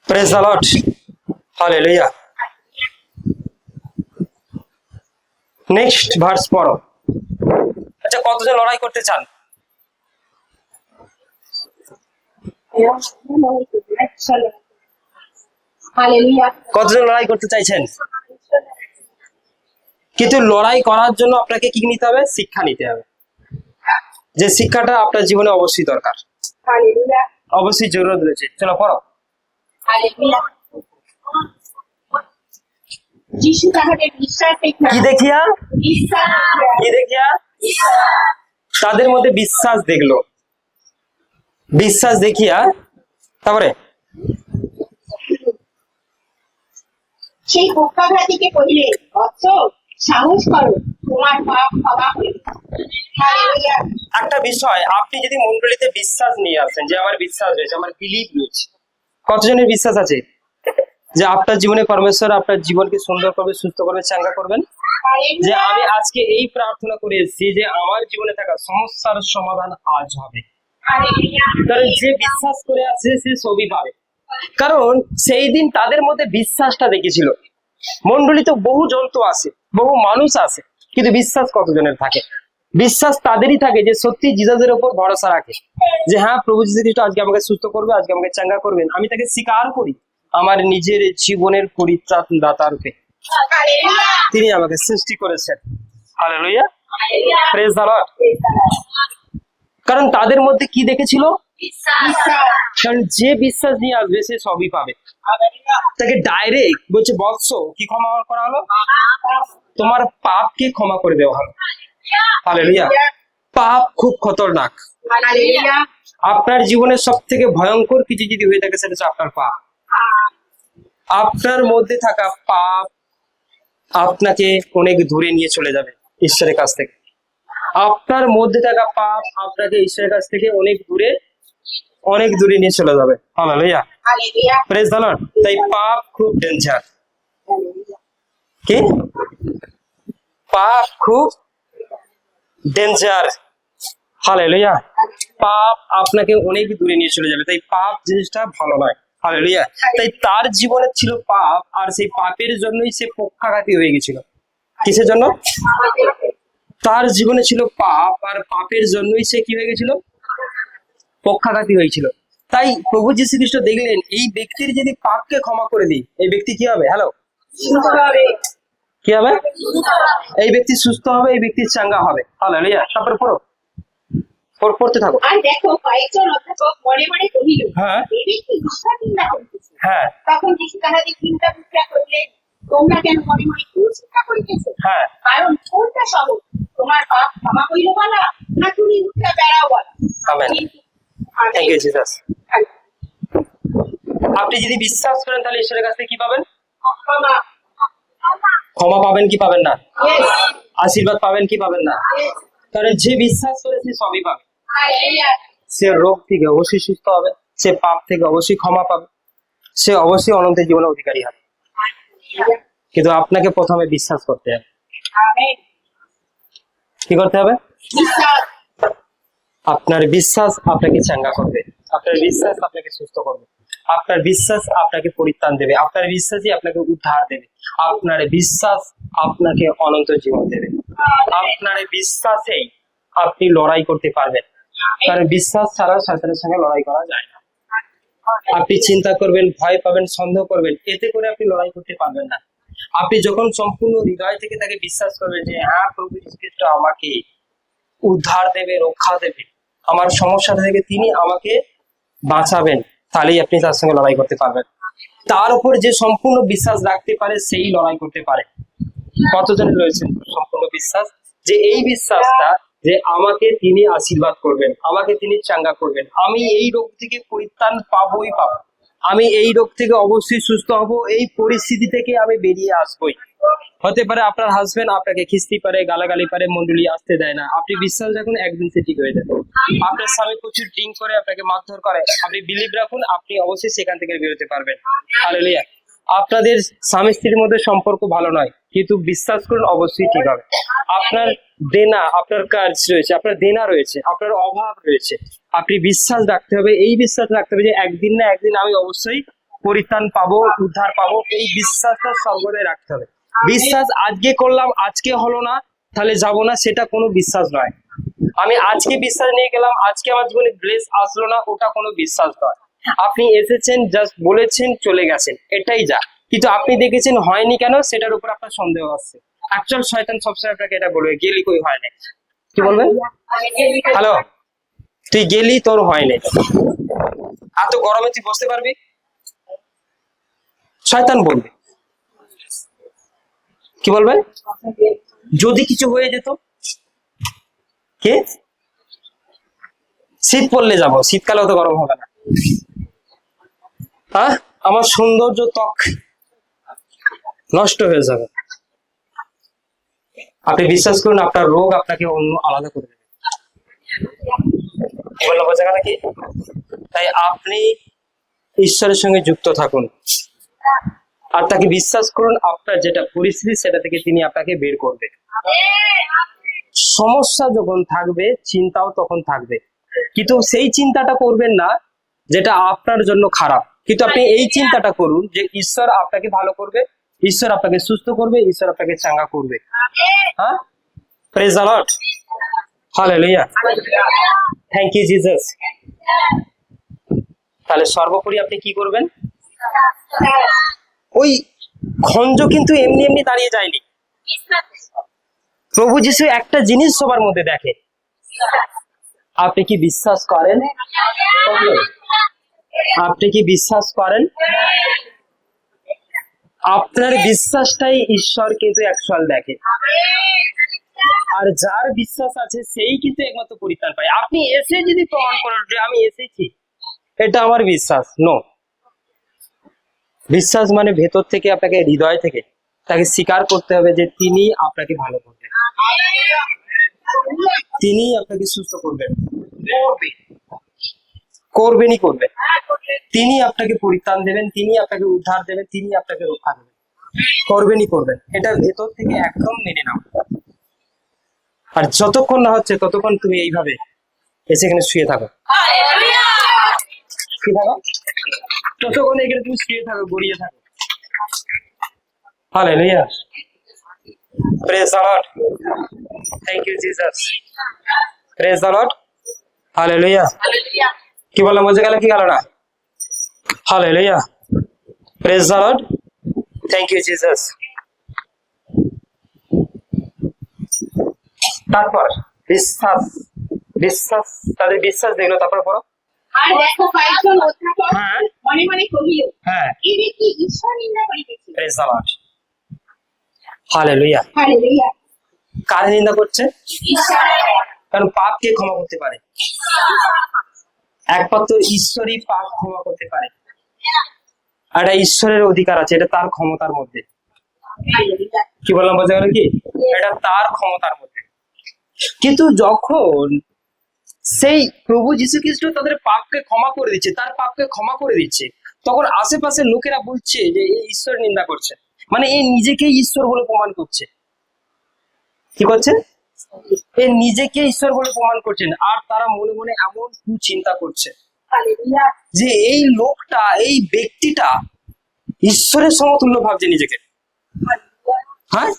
Praise the Lord. Hallelujah. Next verse পড়ো। আচ্ছা, কতজন লড়াই করতে চান? হালেলুয়া। কতজন লড়াই করতে চাইছেন? কিন্তু লড়াই করার জন্য আপনাকে কি নিতে হবে? শিক্ষা নিতে হবে, যে শিক্ষাটা আপনার জীবনে অবশ্যই দরকার, হালেলুয়া। অবশ্যই জরুরত রয়েছে। চলো পড়ো। হালেলুয়া। যিশু তাহাদের বিশ্বাস দেখিয়া কি দেখিয়া? বিশ্বাস কি দেখিয়া? তাদের মধ্যে বিশ্বাস দেখলো, বিশ্বাস দেখিয়া তারপরে সেই পক্ষাঘাতীকে কহিলেন, বৎস, সাহস করো, তোমার পাপ ক্ষমা হইল। হালেলুয়া। একটা বিষয়, আপনি যদি মন্ডলীতে বিশ্বাস নিয়ে আসেন যে আমার বিশ্বাস রয়েছে, আমার বিলিভ রয়েছে, কতজনের বিশ্বাস আছে যে আপনার জীবনে পরমেশ্বর আপনার জীবনকে সুন্দর করবে, সুস্থ করবে, চাঙ্গা করবেন? যে হালেলুয়া। আমি আজকে এই প্রার্থনা করে এসেছি যে আমার জীবনে থাকা সমস্যার সমাধান আজ হবে। হালেলুয়া। কারণ যে বিশ্বাস করে আছে সে সবই পাবে। কারণ সেই দিন তাদের মধ্যে বিশ্বাসটা দেখেছিল। মন্ডলীতে বহু জন্তু আসে, বহু মানুষ আসে, কিন্তু বিশ্বাস কতজনের থাকে? বিশ্বাস তাদেরই থাকে যে সত্যি জিসাসের উপর ভরসা রাখে, যে হ্যাঁ প্রভু যীশু খ্রিস্ট আজকে আমাকে সুস্থ করবে, আজকে আমাকে চাঙ্গা করবেন, আমি তাকে স্বীকার করি আমার নিজের জীবনের পরিত্রাণ দাতা রূপে। হালেলুয়া। তিনি আমাকে সৃষ্টি করেছেন। Hallelujah. Hallelujah. Praise the lord. কারণ তাদের মধ্যে কি দেখেছিল? বিশ্বাস। কারণ যে বিশ্বাস নিয়ে আসবে সে সবই পাবে। হালেলুয়া। তাকে ডাইরেক্ট বলছে, বৎস, কি ক্ষমা করা হলো? তোমার পাপকে ক্ষমা করে দেওয়া হলো। হালেলুয়া। পাপ খুব খতরনাক। হালেলুয়া। আপনার জীবনের সব থেকে ভয়ঙ্কর কিছু যদি হয়ে থাকে সেটা হচ্ছে আপনার পাপ। আপনার মধ্যে থাকা পাপ আপনাকে অনেক দূরে নিয়ে চলে যাবে ঈশ্বরের কাছ থেকে। আপনার মধ্যে থাকা পাপ আপনাকে ঈশ্বরের কাছ থেকে অনেক দূরে নিয়ে চলে যাবে। Hallelujah. Hallelujah. Praise the lord. তাই পাপ খুব ডেঞ্জার। কি? পাপ খুব ডেঞ্জার। হালেলুয়া। পাপ আপনাকে অনেক দূরে নিয়ে চলে যাবে, তাই পাপ জিনিসটা ভালো নয়। হালেলুয়া। তাই তার জীবনে ছিল পাপ, আর সেই পাপের জন্যই সে পক্ষাঘাতী হয়ে গেছিল। কিসের জন্য? তার জীবনে ছিল পাপ, আর পাপের জন্যই সে কি হয়ে গেছিল? পক্ষাঘাতী হয়েছিল। তাই প্রভু যীশু খ্রিস্ট দেখলেন এই ব্যক্তির যদি পাপকে ক্ষমা করে দিই, এই ব্যক্তি কি হবে? হ্যালো, কি হবে? এই ব্যক্তি সুস্থ হবে, এই ব্যক্তি চাঙ্গা হবে। হালেলুয়া। তারপরে পড়তে থাকো। আর দেখো, কয়েকজন অধ্যাপক মনে মনে কহিল, হ্যাঁ। এই ব্যক্তি মিথ্যা চিন্তা করিতেছে। হ্যাঁ, তখন যিশু তাহাদের চিন্তা বুঝিয়া কহিলেন, তোমরা কেন মনে মনে চিন্তা করিতেছ? হ্যাঁ। কারণ কোনটা সহজ, তোমার পাপ ক্ষমা হইল বলা, না তুমি উঠতে বেড়াও বলা? আমেন। Thank you Jesus. আপনি যদি বিশ্বাস করেন তাহলে ঈশ্বরের কাছ থেকে কি পাবেন? ক্ষমা। ক্ষমা পাবেন কি পাবেন না? Yes. আশীর্বাদ পাবেন কি পাবেন না? Yes. কারণ যে বিশ্বাস করে সে সবই পাবে। Hallelujah. সে রোগ থেকে অবশ্যই সুস্থ হবে, সে পাপ থেকে অবশ্যই ক্ষমা পাবে, সে অবশ্যই অনন্ত জীবনের অধিকারী হবে। কিন্তু আপনাকে প্রথমে বিশ্বাস করতে হবে। Amen. কি করতে হবে? বিশ্বাস। আপনার বিশ্বাস আপনাকে চাঙ্গা করবে, আপনার বিশ্বাস আপনাকে সুস্থ করবে, আপনার বিশ্বাস আপনাকে পরিত্রাণ দেবে, আপনার বিশ্বাসই আপনাকে উদ্ধার দেবে, আপনার বিশ্বাস আপনাকে অনন্ত জীবন দেবে। আপনার বিশ্বাসেই আপনি লড়াই করতে পারবেন, কারণ বিশ্বাস ছাড়া শয়তানের সঙ্গে লড়াই করা যায় না। আপনি চিন্তা করবেন, ভয় পাবেন, সন্দেহ করবেন, এতে করে আপনি লড়াই করতে পারবেন না। আপনি যখন সম্পূর্ণ হৃদয় থেকে তাকে বিশ্বাস করবেন যে হ্যাঁ প্রভু যীশু খ্রিস্ট আমাকে উদ্ধার দেবে, রক্ষা দেবে, আমার সমস্যা থেকে তিনি আমাকে বাঁচাবেন, তাহলেই আপনি তার সঙ্গে লড়াই করতে পারবেন। তার উপর যে সম্পূর্ণ বিশ্বাস রাখতে পারে সেই লড়াই করতে পারে। কতজন রয়েছেন সম্পূর্ণ বিশ্বাস, যে এই বিশ্বাসটা যে আমাকে তিনি আশীর্বাদ করবেন, আমাকে তিনি চাঙ্গা করবেন, আমি এই রোগ থেকে পরিত্রাণ পাবোই পাবো, আমি এই রোগ থেকে অবশ্যই সুস্থ হব, এই পরিস্থিতি থেকে আমি বেরিয়ে আসবোই। হতে পারে আপনার হাজবেন্ড আপনাকে খিস্তি পারে, গালাগালি পারে, মন্ডলী আসতে দেয় না, আপনি বিশ্বাস রাখুন একদিন সে ঠিক হয়ে যাবে। আপনার স্বামী প্রচুর ড্রিঙ্ক করে, আপনাকে মারধর করে, আপনি বিলিভ রাখুন আপনি অবশ্যই সেখান থেকে বেরোতে পারবেন। হালেলুয়া। আপনাদের স্বামী স্ত্রীর মধ্যে সম্পর্ক ভালো নয়, কিন্তু বিশ্বাস করুন অবশ্যই ঠিক হবে। আপনার দেনা, আপনার কাজ রয়েছে, আপনার দেনা রয়েছে, আপনার অভাব রয়েছে, আপনি বিশ্বাস রাখতে হবে, এই বিশ্বাস রাখতে হবে যে একদিন না একদিন আমি অবশ্যই পরিত্রাণ পাবো, উদ্ধার পাবো, এই বিশ্বাসটা সর্বদাই রাখতে হবে। বিশ্বাস আজকে করলাম আজকে হলো না তাহলে যাব না, সেটা কোনো বিশ্বাস নয়। আমি আজকে বিশ্বাস নিয়ে গেলাম, আজকে আমার জীবনে ব্লেস আসলো না, ওটা কোনো বিশ্বাস নয়। আপনি এসেছেন, জাস্ট বলেছেন, চলে গেছেন, এটাই যা। কিন্তু আপনি দেখেছেন হয়নি কেন, সেটার উপর আপনার সন্দেহ আসছে। অ্যাকচুয়াল শয়তান সবসময় আপনাকে এটা বলবে, গেলি কই হয় না। কি বলবেন? হ্যালো, তুই গেলি, তোর হয়নি, এত গরমে তুই বসতে পারবি? শয়তান বলবে। কি বলবে? যদি কিছু হয়ে যেত, কে? শীত পড়লে যাব, শীতকালেও তো গরম হবে না। হ্যাঁ, আমার সৌন্দর্য ত্বক নষ্ট হয়ে যাবে। আপনি বিশ্বাস করুন আপনার রোগ আপনাকে অন্য আলাদা করে দেবে। বললো বোঝা গেল কি? তাই আপনি ঈশ্বরের সঙ্গে যুক্ত থাকুন আর তাকে বিশ্বাস করুন, আপনার যেটা পরিস্থিতি সেটা থেকে তিনি আপনাকে বের করবে। সমস্যা যখন থাকবে চিন্তাও তখন থাকবে, কিন্তু সেই চিন্তাটা করবেন না যেটা আপনার জন্য খারাপ, কিন্তু আপনি এই চিন্তাটা করুন যে ঈশ্বর আপনাকে ভালো করবে, ঈশ্বর আপনাকে সুস্থ করবে, ঈশ্বর আপনাকে চাঙ্গা করবে। হ্যাঁ, praise the Lord, hallelujah, thank you Jesus. তাহলে সর্বোপরি আপনি কি করবেন? ওই খঞ্জ কিন্তু এমনি এমনি দাঁড়িয়ে যায়নি। প্রভু যিশু একটা জিনিস সবার মধ্যে দেখে, আপনি কি বিশ্বাস করেন? আপনি কি বিশ্বাস করেন? আপনার বিশ্বাসটাই ঈশ্বর কিন্তু অ্যাকচুয়াল দেখে, আর যার বিশ্বাস আছে সেই কিন্তু একমাত্র পরিত্রাণ পায়। আপনি এসে যদি প্রমাণ করেন যে আমি এসেছি, এটা আমার বিশ্বাস, নো। বিশ্বাস মানে ভেতর থেকে, আপনাকে হৃদয় থেকে তাকে স্বীকার করতে হবে যে তিনি আপনাকে ভালো করবেন, তিনি আপনাকে সুস্থ করবেন, করবেনই করবেন, তিনি আপনাকে পরিত্রাণ দেবেন, তিনি আপনাকে উদ্ধার দেবেন, তিনি আপনাকে রক্ষা দেবেন, করবেনই করবেন। এটা ভেতর থেকে একদম মেনে নাও। আর যতক্ষণ না হচ্ছে ততক্ষণ তুমি এইভাবে এসে এখানে শুয়ে থাকো, শুয়ে থাকো, ততক্ষণ এখানে তুমি শুয়ে থাকো, গড়িয়ে থাকো। Hallelujah, praise the Lord, thank you Jesus, praise the Lord, hallelujah. কি বললাম, বুঝে গেল কি গেল না? Hallelujah, praise the Lord, thank you Jesus. তারপর বিশ্বাস, বিশ্বাস, তাদের বিশ্বাস দেখলো, তারপর পড়ো। আর দেখো কয়েকজন অধ্যাপক হ্যাঁ। মনে মনে কহিল, হ্যাঁ, এই ব্যক্তি ঈশ্বর নিন্দা করিতেছে। Praise the Lord, hallelujah. Hallelujah. কার নিন্দা করছে? ঈশ্বর। কারণ পাপকে ক্ষমা করতে পারে, একমাত্র ঈশ্বরই পাপ ক্ষমা করতে পারে। আর এটা ঈশ্বরের অধিকার আছে, এটা তার ক্ষমতার মধ্যে। হালেলুয়া। কি বললাম, বোঝা গেল কি? এটা তার ক্ষমতার মধ্যে। কিন্তু যখন সেই প্রভু যীশু খ্রিস্ট তাদের পাপকে ক্ষমা করে দিচ্ছে, তার পাপকে ক্ষমা করে দিচ্ছে, তখন আশেপাশের লোকেরা বলছে যে এই ঈশ্বর নিন্দা করছে, মানে এই নিজেকেই ঈশ্বর বলে প্রমাণ করছে। কি করছে? এ নিজেকে ঈশ্বর বলে প্রমাণ করছেন। আর তারা মনে মনে এমন চিন্তা করছে হালেলুয়া। যে এই লোকটা, এই ব্যক্তিটা ঈশ্বরের সমতুল্য ভাবছে নিজেকে। হ্যাঁ,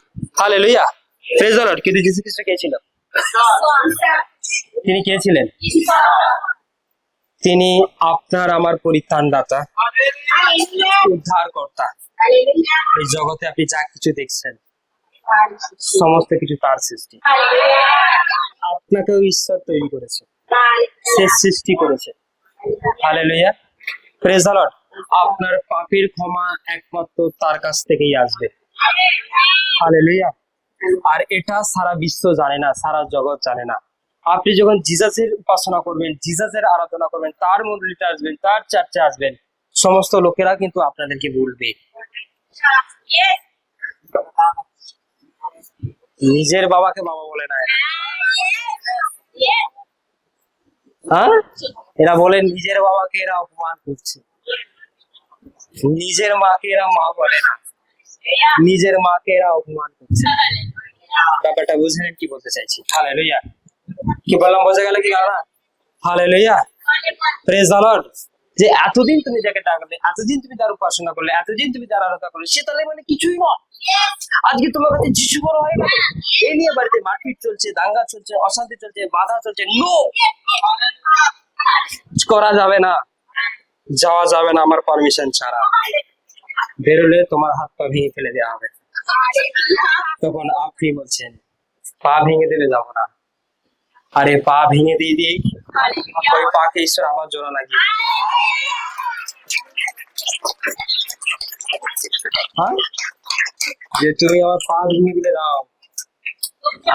হালেলুয়া, প্রেজ দ্য লর্ড। কিন্তু যীশু খ্রিস্ট কে ছিল? তিনি কে ছিলেন? তিনি আপনার আমার পরিত্রাণদাতা, হালেলুয়া। উদ্ধারকর্তা। হালেলুয়া। এই জগতে আপনি যা কিছু দেখছেন সমস্ত কিছু তার সৃষ্টি। হালেলুয়া। আপনাকেও ঈশ্বর তৈরি করেছে, সে সৃষ্টি করেছে। Hallelujah, praise the lord. আপনার পাপের ক্ষমা একমাত্র তার কাছ থেকেই আসবে। হালেলুয়া। আর এটা সারা বিশ্ব জানে না, সারা জগৎ জানে না। আপনি যখন জিসাসের উপাসনা করবেন, জিসাসের আরাধনা করবেন, তার মন্দিরে আসবেন, তার চার্চে আসবেন, সমস্ত লোকেরা কিন্তু আপনাদেরকে বলবে। নিজের বাবাকে বাবা বলে না এরা। হ্যাঁ, এরা বলেন নিজের বাবাকে এরা অপমান করছে, নিজের মাকে এরা মা বলে না, নিজের মাকে এরা অপমান করছে। ব্যাপারটা বুঝলেন কি বলতে চাইছি? হালেলুয়া। কি বললাম, বোঝা গেল কি না? Hallelujah, praise the lord. যে এতদিন তুমি যাকে ডাকলে, এতদিন তুমি তার উপাসনা করলে, এতদিন তুমি তার আরাধনা করলে, সে তাহলে মানে কিছুই নয়। আজকে তোমার কাছে যিশু বড় হয়ে গেল, এই নিয়ে বাড়িতে মারপিট চলছে, দাঙ্গা চলছে, অশান্তি চলছে, বাধা চলছে। নো, করা যাবে না, যাওয়া যাবে না আমার পারমিশন ছাড়া। বেরোলে তোমার হাত পা ভেঙে ফেলে দেওয়া হবে। তখন আপনি বলছেন পা ভেঙে দেবে, যাবো না। আরে পা ভেঙে দিয়ে দিয়ে ওই পাকে ঈশ্বর আবার জোড়া লাগিয়ে। হ্যাঁ, যে তুমি আমার পা ভেঙে দিলে দাও,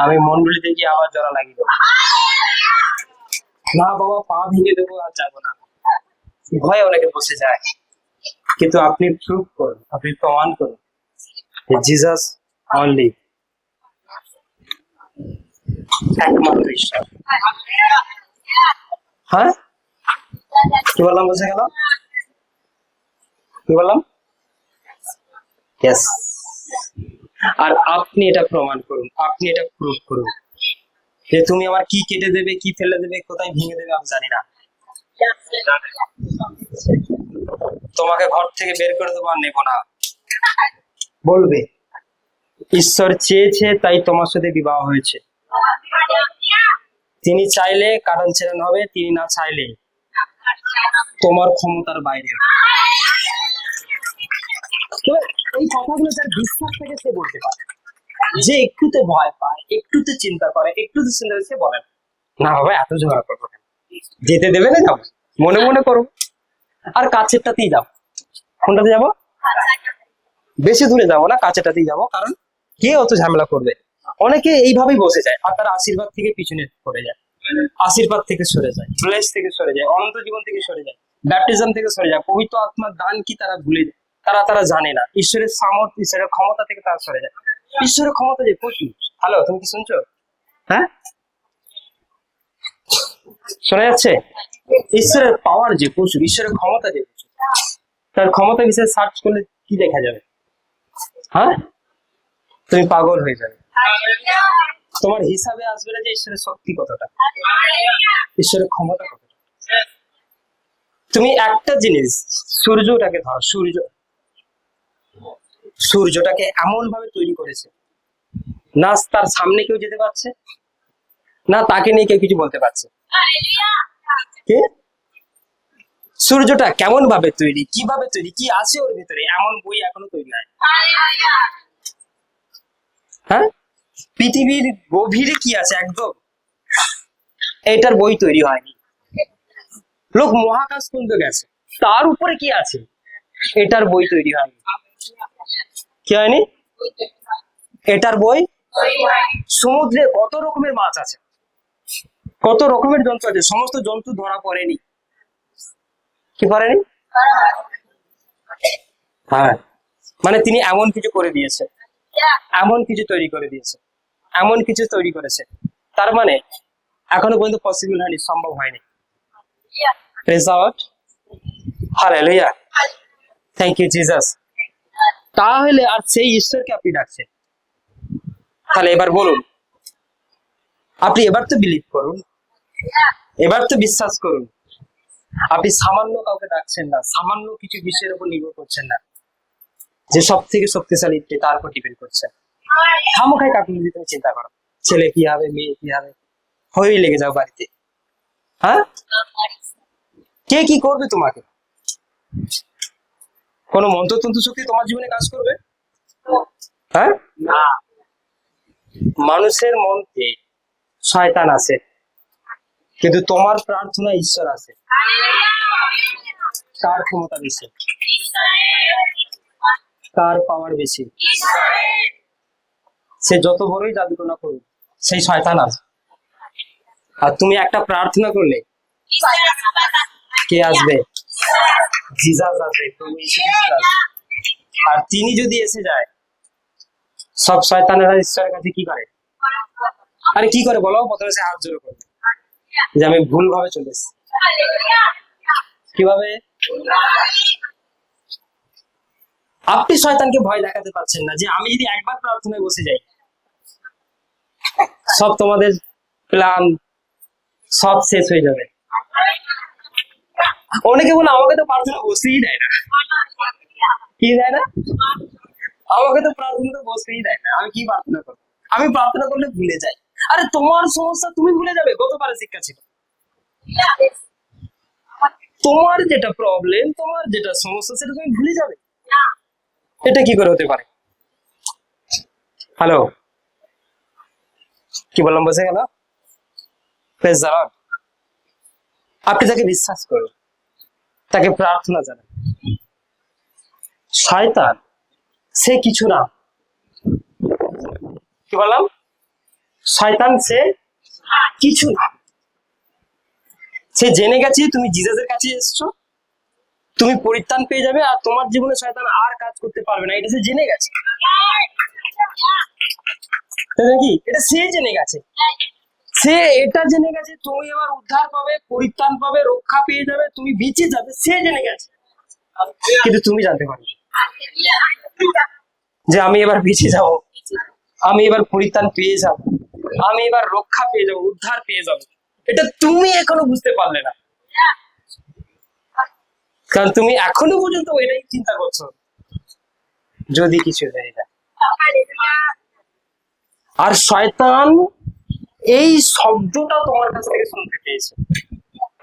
আমি মন্ডলীতে গিয়ে আবার জোড়া লাগিয়ে দেবো। না বাবা, পা ভেঙে দেবো আর যাবো না। ভয় অনেকে বসে যায়, কিন্তু আপনি প্রুভ করুন, আপনি প্রমাণ করুন জিসাস অনলি একমাত্র ঈশ্বর। হ্যাঁ, কি বললাম, বুঝে গেল? কি বললাম? ইয়েস। আর আপনি এটা প্রমাণ করুন, আপনি এটা প্রুভ করুন যে তুমি আমার কি কেটে দেবে, কি ফেলে দেবে, কোথায় ভেঙে দেবে আমি জানি না। তোমাকে ঘর থেকে বের করে দেবো আর নেবো না, বলবে ঈশ্বর চেয়েছে তাই তোমার সাথে বিবাহ হয়েছে। তিনি চাইলে কারণ ছেড়ানো হবে, তিনি না চাইলে তোমার ক্ষমতার বাইরে। তো এই কথাগুলো যার বিশ্বাস থেকে সে বলতে পারে। যে একটুতে ভয় পায়, একটুতে চিন্তা করে, একটুতে চিন্তা করে, সে বলেন না বাবা এত ঝগড়া করবো কেন, যেতে দেবে না, যাবো মনে মনে করো। আর কাছেরটাতেই যাবো। কোনটাতে যাবো? বেশি দূরে যাবো না, কাছেরটাতেই যাবো। কারণ কে অত ঝামেলা করবে? অনেকে এইভাবেই বসে যায় আর তারা আশীর্বাদ থেকে পিছনে পড়ে যায়, আশীর্বাদ থেকে সরে যায়, ব্লেস থেকে সরে যায়, অনন্ত জীবন থেকে সরে যায়, ব্যাপটিজম থেকে সরে যায়, পবিত্র আত্মার দান কি তারা ভুলে যায়। তারা জানে না ঈশ্বরের সামর্থ্য, ঈশ্বরের ক্ষমতা থেকে তারা সরে যায়। ঈশ্বরের ক্ষমতা যে প্রচুর। হ্যালো, তুমি কি শুনছো? হ্যাঁ, শোনা যাচ্ছে? ঈশ্বরের পাওয়ার যে প্রচুর, ঈশ্বরের ক্ষমতা যে প্রচুর। তার ক্ষমতা বিষয়ে সার্চ করলে কি দেখা যাবে? হ্যাঁ, তুমি পাগল হয়ে যাবে। তোমার হিসাবে আসবে না যে ঈশ্বরের শক্তি কতটা, ঈশ্বরের ক্ষমতা কতটা। তুমি একটা জিনিস, সূর্যটাকে ধরো, সূর্যটাকে এমন ভাবে তৈরি করেছে, না তার সামনে কেউ যেতে পারছে, না তাকে নিয়ে কেউ কিছু বলতে পারছে। কে? সূর্যটা কেমন ভাবে তৈরি, কিভাবে তৈরি, কি আছে ওর ভিতরে, এমন বই এখনো তৈরি হয়। হ্যাঁ, পৃথিবীর গভীরে কি আছে একদম, এটার বই তৈরি হয়নি। লোক মহাকাশ পর্যন্ত গেছে, তার উপরে কি আছে, এটার বই তৈরি হয়নি। কি হয়নি? এটার বই। সমুদ্রে কত রকমের মাছ আছে, কত রকমের জন্তু আছে, সমস্ত জন্তু ধরা পড়েনি। কি পড়েনি? হ্যাঁ, মানে তিনি এমন কিছু করে দিয়েছে, এমন কিছু তৈরি করে দিয়েছে, এমন কিছু তৈরি করেছে, তার মানে এখনো পর্যন্ত পসিবল হয়নি, সম্ভব হয়নি। Praise the Lord, hallelujah, thank you Jesus. তাহলে আর সেই ঈশ্বরকে আপনি ডাকছেন, তাহলে এবার বলুন, আপনি এবার তো বিলিভ করুন, এবার তো বিশ্বাস করুন। আপনি সামান্য কাউকে ডাকছেন না, সামান্য কিছু বিষয়ের উপর নির্ভর করছেন না, যে সব থেকে শক্তিশালী তার উপর ডিপেন্ড করছেন। খামোখাই কাকুন যদি তুমি চিন্তা করো, ছেলে কি হবে, মেয়ে কি হবে, হয়েই লেগে যাও বাড়িতে। হ্যাঁ, কে কি করবে তোমাকে? কোনো মন্ত্রতন্ত্র শক্তি তোমার জীবনে কাজ করবে? হ্যাঁ, না। মানুষের মধ্যে শয়তান আছে, কিন্তু তোমার প্রার্থনা ঈশ্বর আছে। কার ক্ষমতা বেশি, কার পাওয়ার বেশি? সে যত বড়ই জাদুটনা করুক, সেই শয়তান আছে। আর তুমি একটা প্রার্থনা করলে কে আসবে? জিসাস আসবে, প্রভু যীশু খ্রিস্ট আসবে। আর তিনি যদি এসে যায়, সব শয়তানেরা ঈশ্বরের কাছে কি করে? আরে কি করে বলো? প্রথমে সে হাত জোড়ো করে যে আমি ভুল ভাবে চলে এসেছি। কিভাবে? আপনি শয়তানকে ভয় দেখাতে পারছেন না যে আমি যদি একবার প্রার্থনায় বসে যাই, সব তোমাদের প্ল্যান সব শেষ হয়ে যাবে। অনেকে বলে আমাকে তো প্রার্থনা বসতেই দেয় না। কি দেয় না? আমাকে তো প্রার্থনা বসতেই দেয় না। আমি কি প্রার্থনা করবো? আমি প্রার্থনা করলে ভুলে যাই। আরে তোমার সমস্যা তুমি ভুলে যাবে, গতবারের শিক্ষা ছিল। তোমার যেটা প্রবলেম, তোমার যেটা সমস্যা, সেটা তুমি ভুলে যাবে। এটা কি করে হতে পারে? হ্যালো, কি বললাম? বসে গেল। Praise the Lord। আপনি তাকে বিশ্বাস করুন, তাকে প্রার্থনা জানান। শয়তান সে কিছু না। কি বললাম? শয়তান সে কিছু না। সে জেনে গেছে তুমি জিসাসের কাছে এসছো, তুমি পরিত্রাণ পেয়ে যাবে, আর তোমার জীবনে শয়তান আর কাজ করতে পারবে না, এটা সে জেনে গেছে। তাই নাকি? এটা সে জেনে গেছে। সে এটা জেনে গেছে তুমি এবার উদ্ধার পাবে, পরিত্রাণ পাবে, রক্ষা পেয়ে যাবে, তুমি বেঁচে যাবে, সে জেনে গেছে। কিন্তু তুমি জানতে পারবে যে আমি এবার বেঁচে যাব, আমি এবার পরিত্রাণ পেয়ে যাব, আমি এবার রক্ষা পেয়ে যাব, উদ্ধার পেয়ে যাব। এটা তুমি এখনো বুঝতে পারলে না, কারণ তুমি এখনো পর্যন্ত এটাই চিন্তা করছো যদি কিছু হয়ে যায়। আর শয়তান এই শব্দটা তোমার কাছ থেকে শুনতে পেয়েছে,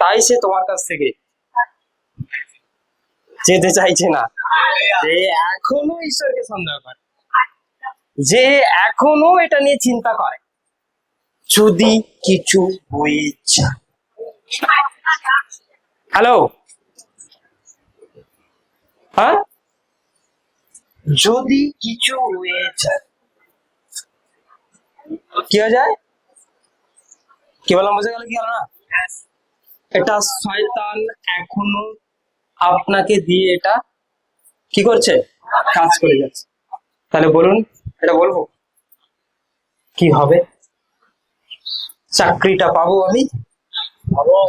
তাই সে তোমার কাছ থেকে যেতে চাইছে না। যে এখনো ঈশ্বরকে সন্দেহ করে, যে এখনো এটা নিয়ে চিন্তা করে যদি কিছু হয়ে যায়। হ্যালো, হ্যাঁ, যদি কিছু হয়ে যায়, কি হয়ে যায়? কি বললাম? বুঝে গেল? কি হলো না? এটা শয়তান এখনো আপনাকে দিয়ে এটা কি করছে? কাজ করে যাচ্ছে। তাহলে বলুন, এটা বলবো কি হবে? চাকরিটা পাবো আমি?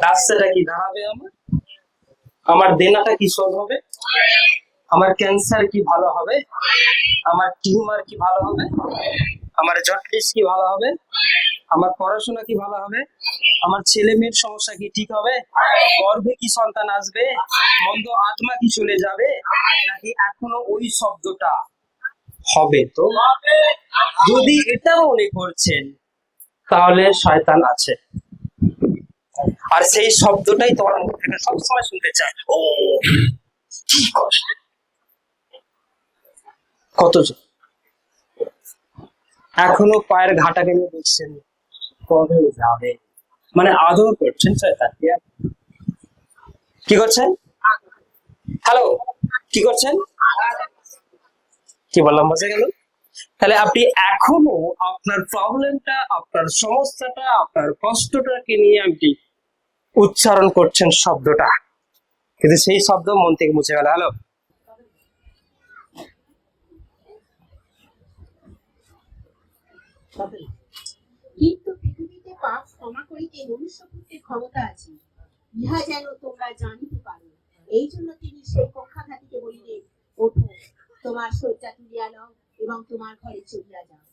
রাস্তাটা কি দাঁড়াবে আমার? আমার দেনাটা কি শোধ হবে? আমার ক্যান্সার কি ভালো হবে? আমার টিউমার কি ভালো হবে? আমার জন্ডিস কি ভালো হবে? আমার পড়াশোনা কি ভালো হবে? আমার ছেলে মেয়ের সমস্যা কি ঠিক হবে? গর্ভে কি সন্তান আসবে? মন্দ আত্মা কি চলে যাবে? নাকি এখনো ওই শব্দটা হবে? তো যদি এটা মনে করছেন, তাহলে শয়তান আছে, আর সেই শব্দটাই তোমার মুখ থেকে সবসময় শুনতে চায়। ও কি কষ্ট, কত এখনো পায়ের ঘাটাকে নিয়ে দেখছেন, কবে যাবে? মানে আদর করছেন শয়তানকে। কি করছেন? হ্যালো, কি করছেন? কি বললাম? বুঝে গেল? তাহলে আপনি এখনো আপনার প্রবলেমটা, আপনার সমস্যাটা, আপনার কষ্টটাকে নিয়ে আপনি উচ্চারণ করছেন শব্দটা, কিন্তু সেই শব্দ মন থেকে মুছে গেল। হ্যালো, কিন্তু পৃথিবীতে পাপ ক্ষমা করিতে মনুষ্যপুত্রের ক্ষমতা আছে, ইহা যেন তোমরা জানিতে পারো। এই জন্য তিনি সেই পক্ষাঘাতীকে বলিলেন, ওঠো, তোমার শয্যা তুলিয়া নাও এবং তোমার ঘরে চলিয়া যাও।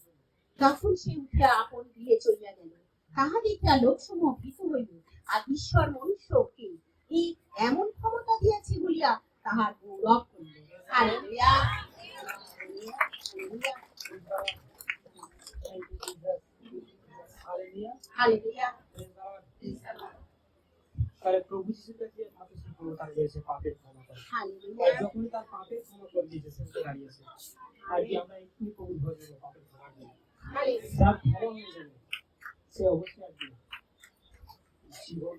তখন সে উঠিয়া আপন গৃহে চলিয়া গেল। তাহা দেখিয়া লোকসমূহ ভীত হইল, আর ঈশ্বর মনুষ্যকে এই এমন ক্ষমতা দিয়াছে বলিয়া তাহার গৌরব করিল। Hallelujah, hallelujah, hallelujah, hallelujah. তাহলে প্রভু যিশুর কাছে মানুষের ক্ষমতা রয়েছে পাপের ক্ষমতা। আর যখন তার পাপের ক্ষমা করে দিয়েছে, সে দাঁড়িয়েছে। আর কি আমরা একটু প্রভু ধরে নেব পাপের ক্ষমা দিয়ে? যার ক্ষমা হয়ে যাবে, সে অবশ্যই একদিন জীবন